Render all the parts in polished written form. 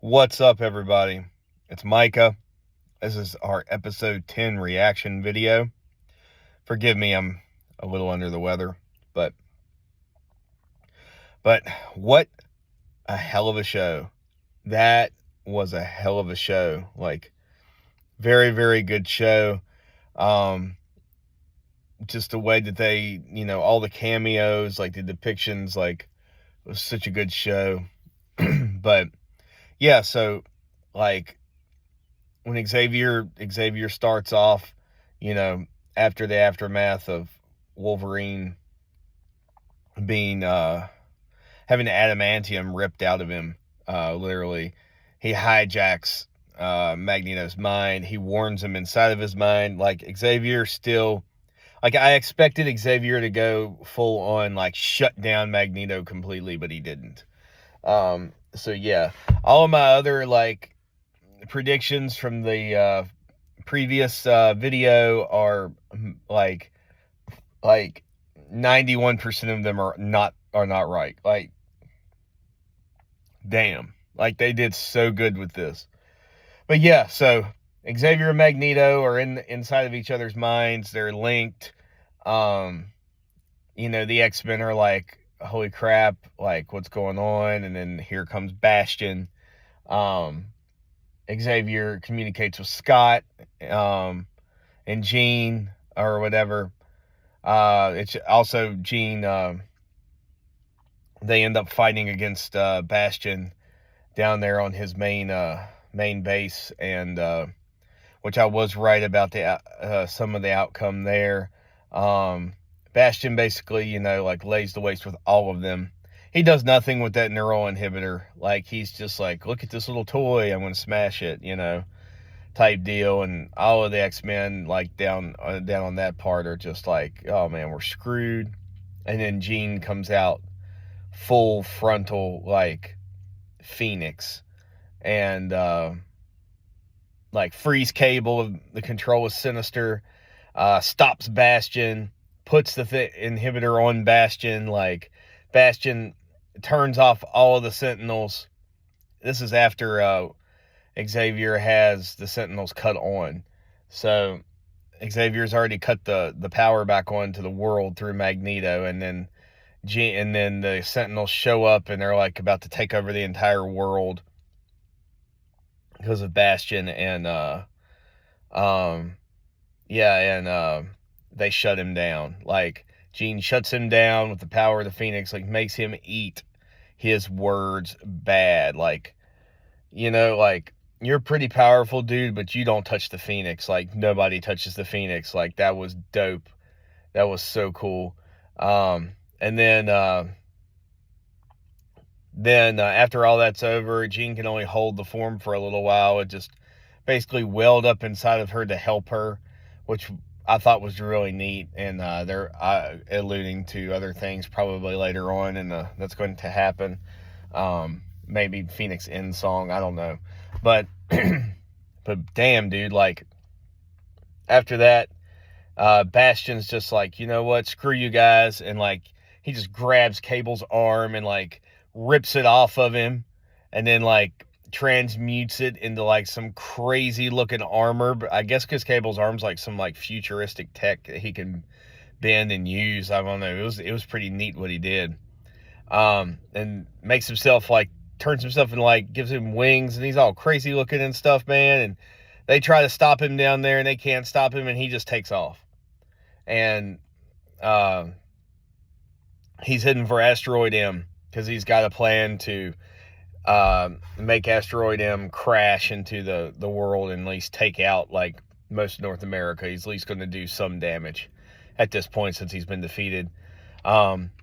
What's up, everybody? It's Micah. This is our episode 10 reaction video. Forgive me, I'm a little under the weather, but what a hell of a show. That was a hell of a show. Like, very, very good show. Just the way that they, all the cameos, like the depictions, like, it was such a good show. But yeah, so like when Xavier starts off, after the aftermath of Wolverine being having adamantium ripped out of him, literally, he hijacks Magneto's mind. He warns him inside of his mind. Like, Xavier still, like, I expected Xavier to go full on, like, shut down Magneto completely, but he didn't. So yeah, all of my other, like, predictions from the previous video are like 91% of them are not right. Like, damn, like, they did so good with this. But yeah, so Xavier and Magneto are inside of each other's minds. They're linked. The X-Men are like, holy crap, like, what's going on? And then here comes Bastion. Xavier communicates with Scott and Jean or whatever. It's also Jean. They end up fighting against Bastion down there on his main base, and which I was right about the some of the outcome there. Bastion basically, like, lays the waste with all of them. He does nothing with that neural inhibitor. Like, he's just like, look at this little toy, I'm going to smash it, type deal. And all of the X-Men, like, down on that part are just like, oh man, we're screwed. And then Jean comes out full frontal, like, Phoenix, and like, freeze Cable. The control is Sinister, stops Bastion, puts the inhibitor on Bastion. Like, Bastion turns off all of the Sentinels. This is after Xavier has the Sentinels cut on. So Xavier's already cut the power back on to the world through Magneto, and then the Sentinels show up, and they're like about to take over the entire world because of Bastion, and they shut him down. Like, Jean shuts him down with the power of the Phoenix, like, makes him eat his words bad. Like, like, you're a pretty powerful dude, but you don't touch the Phoenix. Like, nobody touches the Phoenix. Like, that was dope. That was so cool. And then after all that's over, Jean can only hold the form for a little while. It just basically welled up inside of her to help her, which I thought was really neat. And they're alluding to other things probably later on, and that's going to happen. Maybe Phoenix End song, I don't know. But but damn, dude, like, after that, Bastion's just like, you know what, screw you guys. And, like, he just grabs Cable's arm and, like, rips it off of him, and then, like, transmutes it into, like, some crazy looking armor. But I guess because Cable's arm's like some, like, futuristic tech that he can bend and use. I don't know. It was pretty neat what he did. And makes himself, like, turns himself and, like, gives him wings, and he's all crazy looking and stuff, man. And they try to stop him down there, and they can't stop him, and he just takes off. And he's heading for Asteroid M, because he's got a plan to make Asteroid M crash into the world and at least take out, like, most of North America. He's at least going to do some damage at this point, since he's been defeated.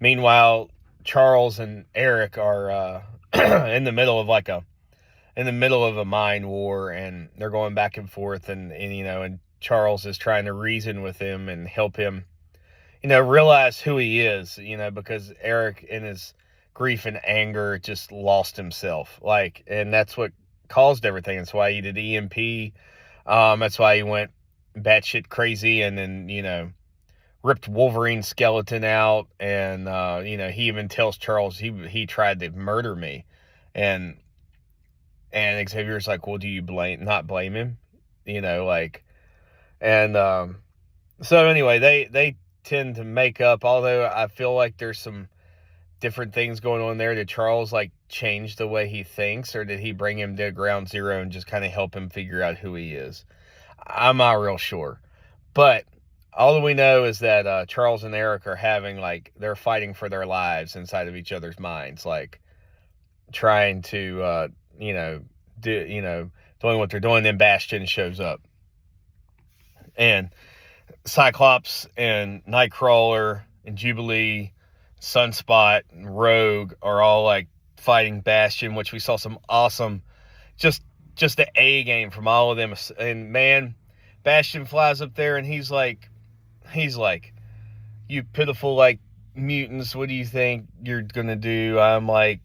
Meanwhile, Charles and Eric are in the middle of a mind war, and they're going back and forth, and Charles is trying to reason with him and help him, realize who he is, because Eric, in his grief and anger, just lost himself. Like, and that's what caused everything. That's why he did EMP. That's why he went batshit crazy, and then, ripped Wolverine's skeleton out. And, he even tells Charles he tried to murder me. And And Xavier's like, well, do you not blame him? You know, like, and so anyway, they tend to make up, although I feel like there's some different things going on there. Did Charles like change the way he thinks, or did he bring him to ground zero and just kind of help him figure out who he is? I'm not real sure. But all that we know is that Charles and Eric are having, like, they're fighting for their lives inside of each other's minds, like trying to, doing what they're doing. Then Bastion shows up, and Cyclops and Nightcrawler and Jubilee, Sunspot and Rogue are all like fighting Bastion, which we saw some awesome, just the A game from all of them. And man, Bastion flies up there and he's like, you pitiful like mutants, what do you think you're gonna do? I'm like,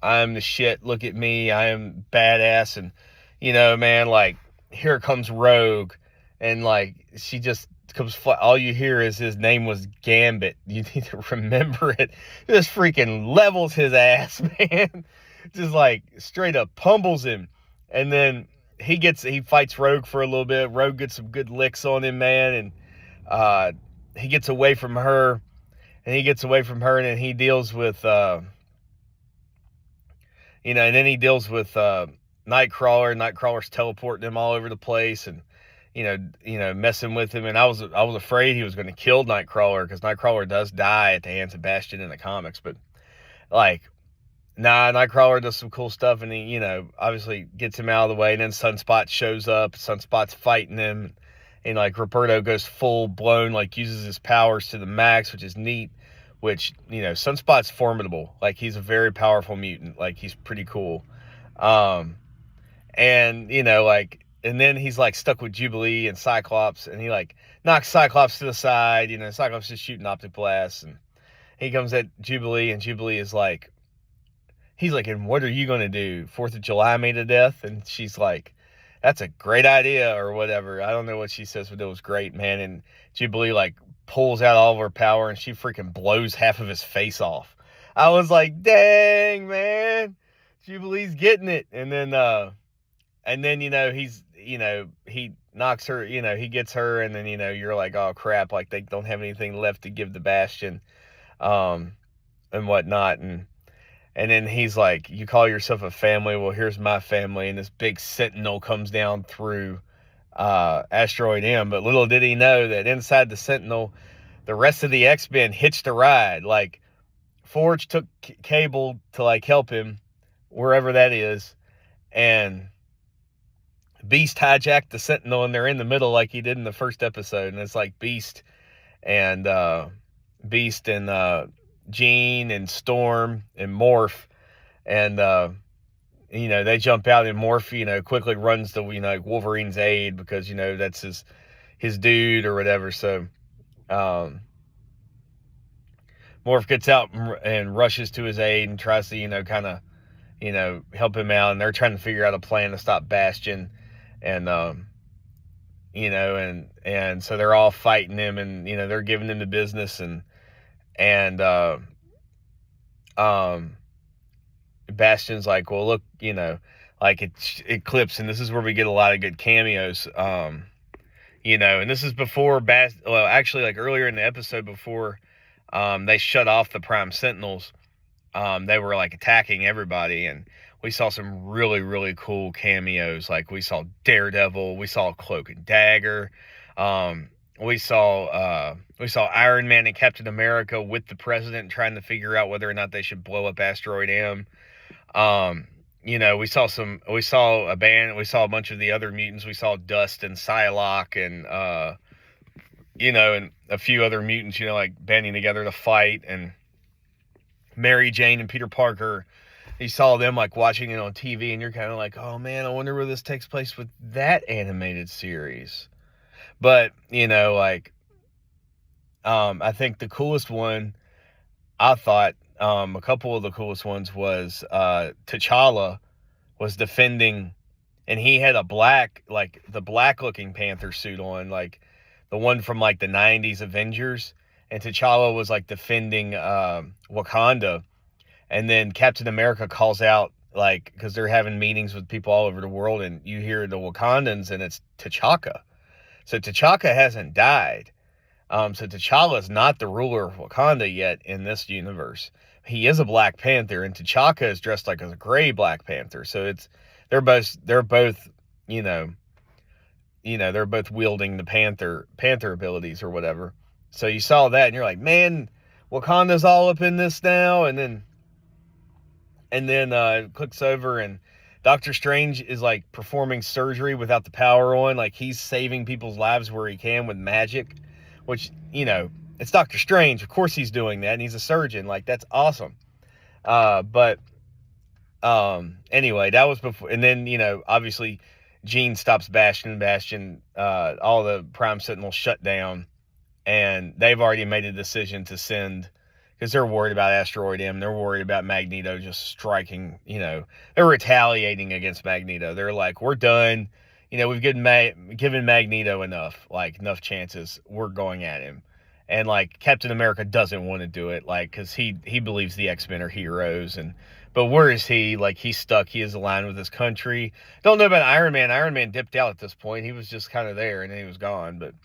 I'm the shit. Look at me, I am badass. And man, like, here comes Rogue, and like she just comes. All you hear is his name was Gambit. You need to remember it. Just freaking levels his ass, man. Just like straight up pummels him, and then he fights Rogue for a little bit. Rogue gets some good licks on him, man, and he gets away from her, and then he deals with and then he deals with Nightcrawler. Nightcrawler's teleporting him all over the place, and messing with him. And I was afraid he was going to kill Nightcrawler, because Nightcrawler does die at the hands of Bastion in the comics. But like, nah, Nightcrawler does some cool stuff, and he, obviously gets him out of the way. And then Sunspot shows up. Sunspot's fighting him, and like Roberto goes full blown, like uses his powers to the max, which is neat. Which, Sunspot's formidable. Like, he's a very powerful mutant. Like, he's pretty cool. And and then he's like stuck with Jubilee and Cyclops, and he like knocks Cyclops to the side. Cyclops is shooting optic blasts, and he comes at Jubilee, and Jubilee is like, he's like, and what are you going to do? 4th of July me to death? And she's like, that's a great idea, or whatever. I don't know what she says, but it was great, man. And Jubilee like pulls out all of her power, and she freaking blows half of his face off. I was like, dang, man, Jubilee's getting it. And then he's, he knocks her, he gets her, and then, you're like, oh crap, like they don't have anything left to give the Bastion, and whatnot. And then he's like, you call yourself a family? Well, here's my family. And this big Sentinel comes down through Asteroid M. But little did he know that inside the Sentinel, the rest of the X-Men hitched a ride. Like, Forge took Cable to like help him wherever that is, and Beast hijacked the Sentinel, and they're in the middle like he did in the first episode. And it's like Beast and Jean and Storm and Morph, and they jump out, and Morph quickly runs to like Wolverine's aid, because that's his dude or whatever. So Morph gets out and rushes to his aid and tries to kind of help him out, and they're trying to figure out a plan to stop Bastion. And and so they're all fighting him, and they're giving him the business, and Bastion's like, well, look, like it clips, and this is where we get a lot of good cameos, and this is before actually, like earlier in the episode, before they shut off the Prime Sentinels, they were like attacking everybody, and we saw some really, really cool cameos. Like, we saw Daredevil, we saw Cloak and Dagger, we saw Iron Man and Captain America with the president trying to figure out whether or not they should blow up Asteroid M. We saw a bunch of the other mutants. We saw Dust and Psylocke and and a few other mutants, like banding together to fight. And Mary Jane and Peter Parker, you saw them like watching it on TV, and you're kind of like, oh man, I wonder where this takes place with that animated series. But I think the coolest one, I thought, a couple of the coolest ones was T'Challa was defending, and he had the black looking Panther suit on, like the one from like the 90s Avengers, and T'Challa was like defending Wakanda. And then Captain America calls out like, because they're having meetings with people all over the world, and you hear the Wakandans, and it's T'Chaka. So T'Chaka hasn't died. So T'Challa is not the ruler of Wakanda yet in this universe. He is a Black Panther, and T'Chaka is dressed like a gray Black Panther. So they're both, you know, they're both wielding the Panther abilities or whatever. So you saw that, and you're like, man, Wakanda's all up in this now, and then it clicks over, and Doctor Strange is like performing surgery without the power on. Like, he's saving people's lives where he can with magic, which, it's Doctor Strange. Of course he's doing that, and he's a surgeon. Like, that's awesome. But anyway, that was before. And then, obviously Jean stops Bastion. All the Prime Sentinels shut down, and they've already made a decision to send, because they're worried about Asteroid M. They're worried about Magneto just striking, they're retaliating against Magneto. They're like, we're done. We've given Magneto enough chances. We're going at him. And, like, Captain America doesn't want to do it, like, because he believes the X-Men are heroes. But where is he? Like, he's stuck. He is aligned with his country. Don't know about Iron Man. Iron Man dipped out at this point. He was just kind of there, and then he was gone. But,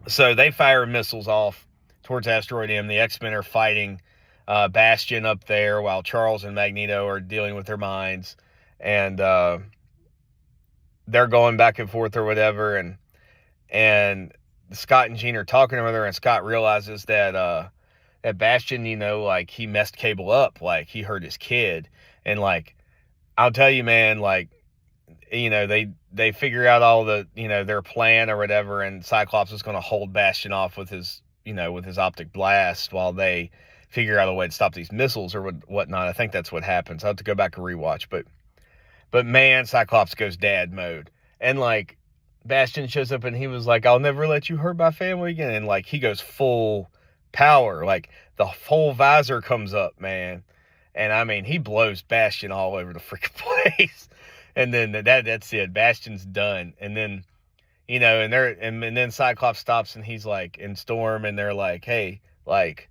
so they fire missiles off towards Asteroid M. The X-Men are fighting Bastion up there while Charles and Magneto are dealing with their minds. And they're going back and forth or whatever. And Scott and Jean are talking to her, and Scott realizes that Bastion, he messed Cable up. Like, he hurt his kid. And, like, I'll tell you, man, like, they figure out all the, their plan or whatever, and Cyclops is going to hold Bastion off with his optic blast while they figure out a way to stop these missiles or whatnot. I think that's what happens. I'll have to go back and rewatch. But man, Cyclops goes dad mode. And, like, Bastion shows up, and he was like, I'll never let you hurt my family again. And, like, he goes full power. Like, the whole visor comes up, man. And, I mean, he blows Bastion all over the freaking place. And then that's it. Bastion's done. And then, and then Cyclops stops, and he's like, in Storm, and they're like, hey, like,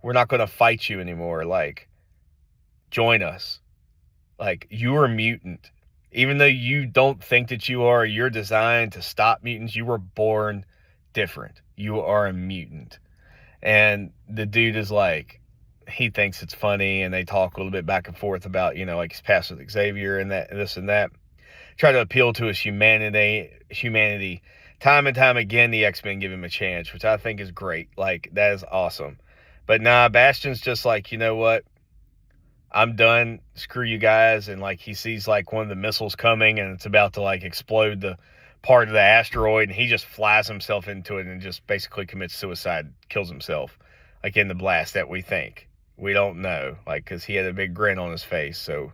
we're not going to fight you anymore. Like, join us. Like, you are a mutant. Even though you don't think that you are, you're designed to stop mutants. You were born different. You are a mutant. And the dude is like, he thinks it's funny, and they talk a little bit back and forth about, like, his past with Xavier and that, and this and that. Try to appeal to his humanity. Time and time again, the X-Men give him a chance, which I think is great. Like, that is awesome. But nah, Bastion's just like, you know what? I'm done. Screw you guys. And, like, he sees, like, one of the missiles coming, and it's about to, like, explode the part of the asteroid, and he just flies himself into it and just basically commits suicide, kills himself, like, in the blast that we think. We don't know, like, because he had a big grin on his face. So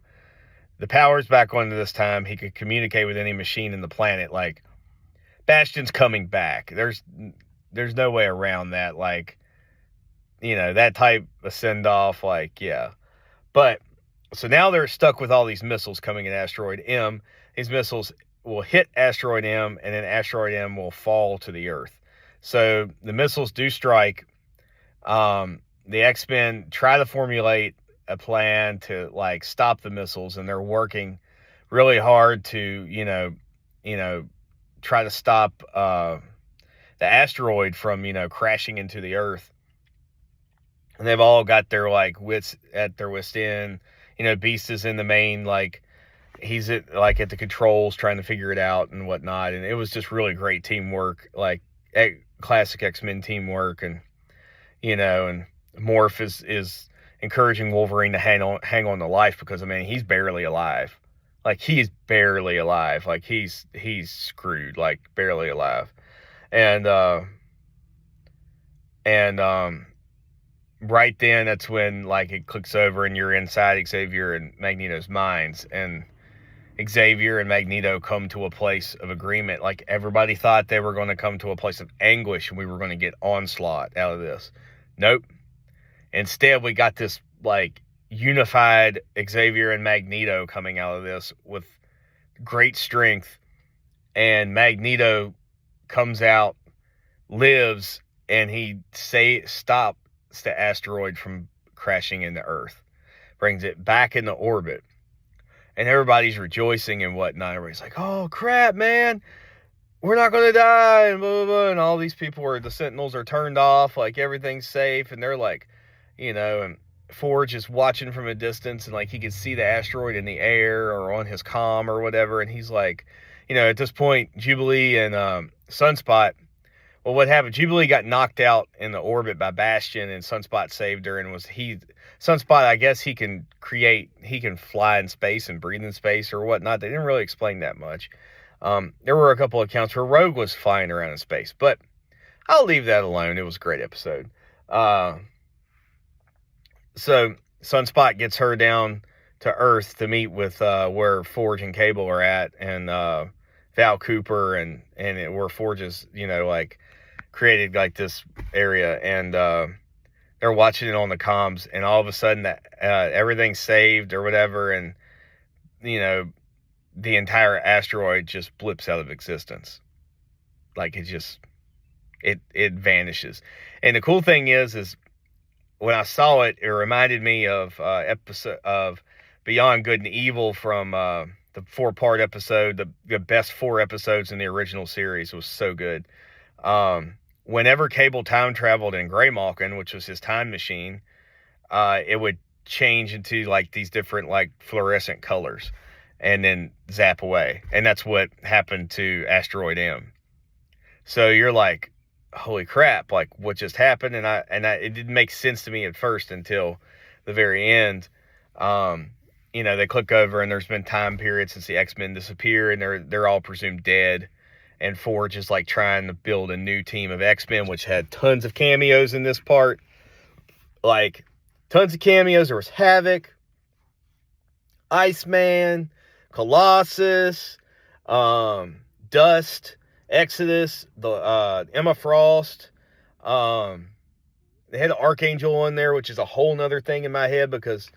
the power's back on this time. He could communicate with any machine in the planet. Like, Bastion's coming back. There's no way around that. Like, that type of send-off, like, yeah. But, so now they're stuck with all these missiles coming at Asteroid M. These missiles will hit Asteroid M, and then Asteroid M will fall to the Earth. So the missiles do strike. The X-Men try to formulate a plan to, like, stop the missiles, and they're working really hard to, try to stop the asteroid from, crashing into the Earth. And they've all got their, like, wits end. Beast is in the main, like, he's at the controls trying to figure it out and whatnot. And it was just really great teamwork, like, classic X-Men teamwork. And, and Morph is encouraging Wolverine to hang on to life, because, I mean, he's barely alive. Like, he's barely alive. Like, he's screwed, like, barely alive. And right then, that's when, like, it clicks over and you're inside Xavier and Magneto's minds, and Xavier and Magneto come to a place of agreement. Like, everybody thought they were going to come to a place of anguish, and we were going to get onslaught out of this. Nope. Instead, we got this, like, unified Xavier and Magneto coming out of this with great strength, and Magneto comes out, lives, and he stops the asteroid from crashing into Earth, brings it back into orbit. And everybody's rejoicing and whatnot. Everybody's like, oh, crap, man. We're not going to die, and blah, blah, blah. And all these people the Sentinels are turned off, like everything's safe. And they're like, and Forge is watching from a distance, and like he can see the asteroid in the air or on his comm or whatever. And he's like, at this point, Jubilee and Sunspot, well, what happened? Jubilee got knocked out in the orbit by Bastion, and Sunspot saved her. And Sunspot, I guess he can fly in space and breathe in space or whatnot. They didn't really explain that much. There were a couple of accounts where Rogue was flying around in space, but I'll leave that alone. It was a great episode. So Sunspot gets her down to Earth to meet with where Forge and Cable are at, and Val Cooper and where Forge is, created like this area, and they're watching it on the comms, and all of a sudden that everything's saved or whatever, and the entire asteroid just blips out of existence. Like it vanishes. And the cool thing is when I saw it, it reminded me of episode of Beyond Good and Evil from the 4-part episode, the best 4 episodes in the original series. It was so good. Whenever Cable time traveled in Greymalkin, which was his time machine, it would change into like these different like fluorescent colors and then zap away. And that's what happened to Asteroid M. So you're like, holy crap, like what just happened? And it didn't make sense to me at first until the very end. They click over and there's been time periods since the X-Men disappear, and they're all presumed dead. And Forge is like trying to build a new team of X-Men, which had tons of cameos in this part. Like tons of cameos. There was Havoc, Iceman, Colossus, Dust, Exodus, the Emma Frost. They had Archangel in there, which is a whole nother thing in my head because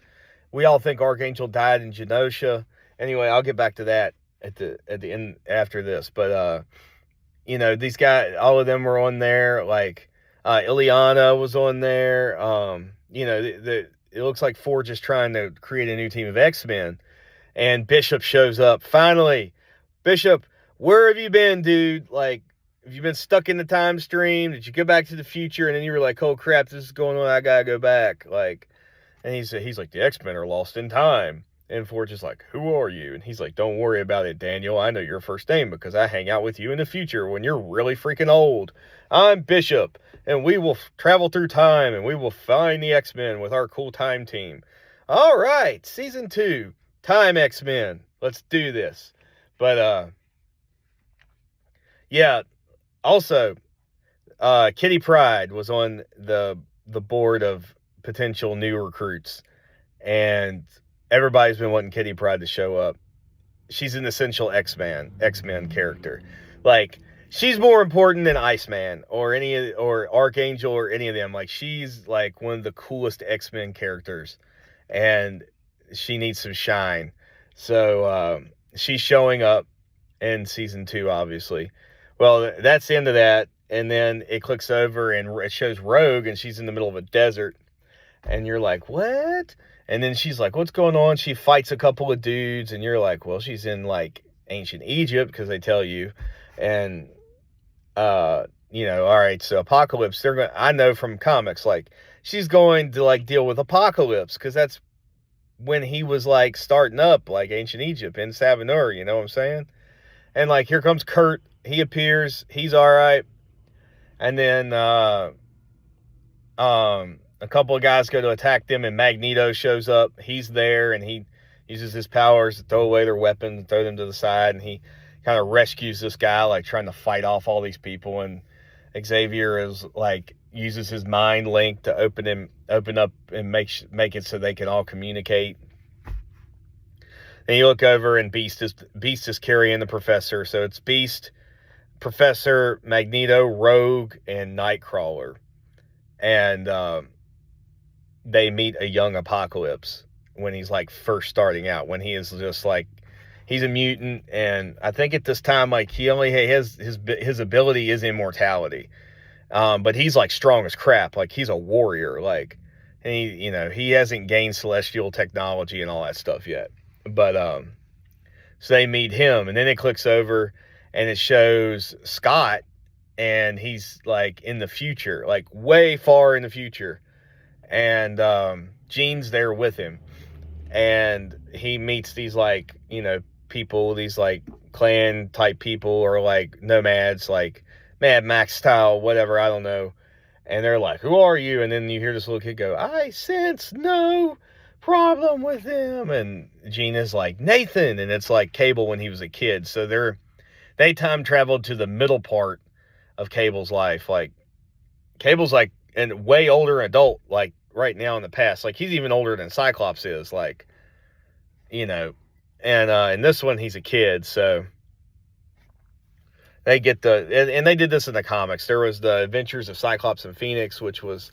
we all think Archangel died in Genosha. Anyway, I'll get back to that at the end after this. But these guys, all of them were on there. Like Ileana was on there. It looks like Forge is trying to create a new team of X-Men, and Bishop shows up finally. Bishop, where have you been, dude? Like, have you been stuck in the time stream? Did you go back to the future? And then you were like, oh crap, this is going on, I gotta go back. Like, and he's like, the X-Men are lost in time. And Forge is like, who are you? And he's like, don't worry about it, Daniel. I know your first name because I hang out with you in the future when you're really freaking old. I'm Bishop, and we will travel through time, and we will find the X-Men with our cool time team. All right, season 2, Time X-Men. Let's do this. But, yeah, also, Kitty Pryde was on the board of potential new recruits, and everybody's been wanting Kitty Pryde to show up. She's an essential X-Men character. Like, she's more important than Iceman or Archangel or any of them. Like, she's like one of the coolest X-Men characters, and she needs some shine. So she's showing up in season 2, obviously. Well, that's the end of that. And then it clicks over and it shows Rogue, and she's in the middle of a desert. And you're like, what? And then she's like, what's going on? She fights a couple of dudes, and you're like, well, she's in like ancient Egypt, because they tell you. And all right, so Apocalypse, I know from comics, like, she's going to like deal with Apocalypse, because that's when he was like starting up like ancient Egypt in Savanur, you know what I'm saying? And like, here comes Kurt, he appears, he's all right. And then a couple of guys go to attack them, and Magneto shows up. He's there, and he uses his powers to throw away their weapons and throw them to the side, and he kind of rescues this guy, like trying to fight off all these people. And Xavier is like uses his mind link to open up and make it so they can all communicate. And you look over, and Beast is carrying the Professor. So it's Beast, Professor, Magneto, Rogue, and Nightcrawler. And they meet a young Apocalypse when he's like first starting out, when he is just like, he's a mutant. And I think at this time, like, he only has his ability is immortality. But he's like strong as crap. Like, he's a warrior. Like, And he hasn't gained celestial technology and all that stuff yet. But so they meet him, and then it clicks over and it shows Scott, and he's like in the future, like way far in the future. And Jean's there with him, and he meets these like, people, these like clan type people, or like nomads, like Mad Max style, whatever, I don't know. And they're like, who are you? And then you hear this little kid go, I sense no problem with him. And Gina's like, Nathan. And it's like Cable when he was a kid. So they time traveled to the middle part of Cable's life. Like, Cable's like a way older adult, like right now in the past. Like, he's even older than Cyclops is. Like, and in this one, he's a kid. So they get and they did this in the comics. There was the Adventures of Cyclops and Phoenix, which was,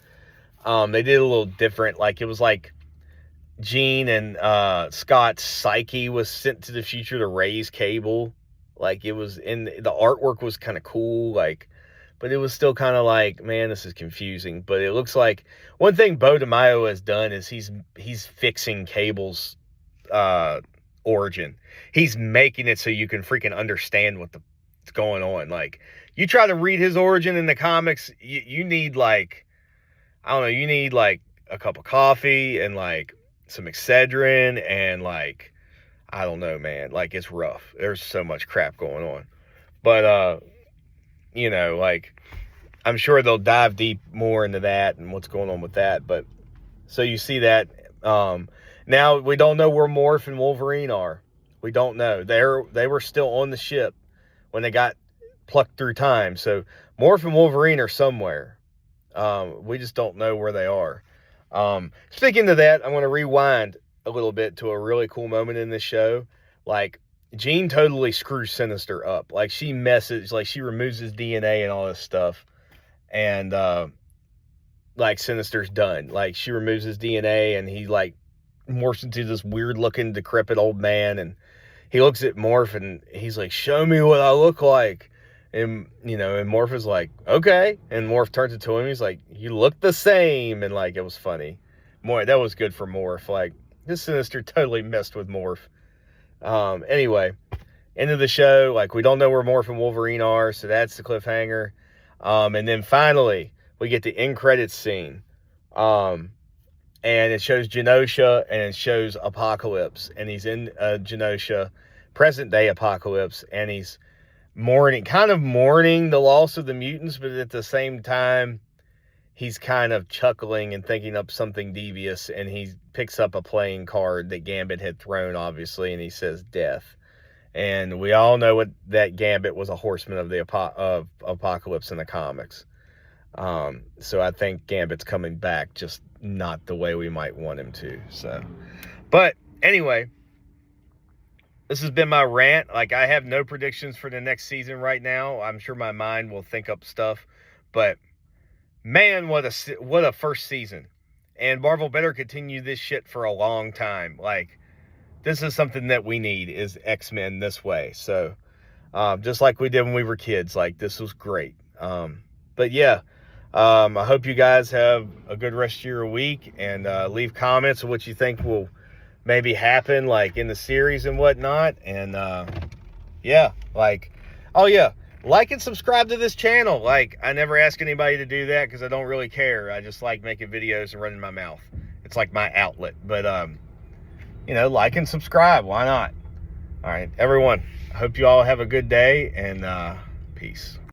they did a little different. Like, it was like Jean and Scott's psyche was sent to the future to raise Cable. Like, it was the artwork was kind of cool, like, but it was still kind of like, man, this is confusing. But it looks like one thing Bo DeMaio has done is he's fixing Cable's origin. He's making it so you can freaking understand what's going on. Like, you try to read his origin in the comics, you need like, I don't know, you need like a cup of coffee and like some Excedrin and like, I don't know, man, like, it's rough. There's so much crap going on. But like, I'm sure they'll dive deep more into that and what's going on with that. But so you see that. Now we don't know where Morph and Wolverine are. We don't know. They were still on the ship when they got plucked through time. So Morph and Wolverine are somewhere. We just don't know where they are. Speaking of that, I'm going to rewind a little bit to a really cool moment in this show. Like, Jean totally screws Sinister up. Like, she removes his DNA and all this stuff. And, like, Sinister's done. Like, she removes his DNA and he, like, morphs into this weird-looking, decrepit old man. And he looks at Morph and he's like, show me what I look like. And, and Morph is like, okay. And Morph turns it to him. He's like, you look the same. And, like, it was funny. That was good for Morph. Like, this Sinister totally messed with Morph. Anyway, end of the show. Like, we don't know where Morph and Wolverine are, so that's the cliffhanger. And then finally, we get the end credits scene. And it shows Genosha and it shows Apocalypse. And he's in Genosha, present day Apocalypse, and he's kind of mourning the loss of the mutants, but at the same time, he's kind of chuckling and thinking up something devious, and he picks up a playing card that Gambit had thrown, obviously, and he says death. And we all know that Gambit was a horseman of the of Apocalypse in the comics. So I think Gambit's coming back, just not the way we might want him to. So, but anyway, this has been my rant. Like, I have no predictions for the next season right now. I'm sure my mind will think up stuff, but man, what a first season. And Marvel better continue this shit for a long time. Like, this is something that we need, is X-Men this way. So, just like we did when we were kids, like, this was great. But yeah, I hope you guys have a good rest of your week, and leave comments of what you think will maybe happen, like, in the series and whatnot. And yeah, like, oh yeah, like and subscribe to this channel. Like, I never ask anybody to do that because I don't really care. I just like making videos and running my mouth. It's like my outlet. But like and subscribe, why not? All right, everyone, I hope you all have a good day, and peace.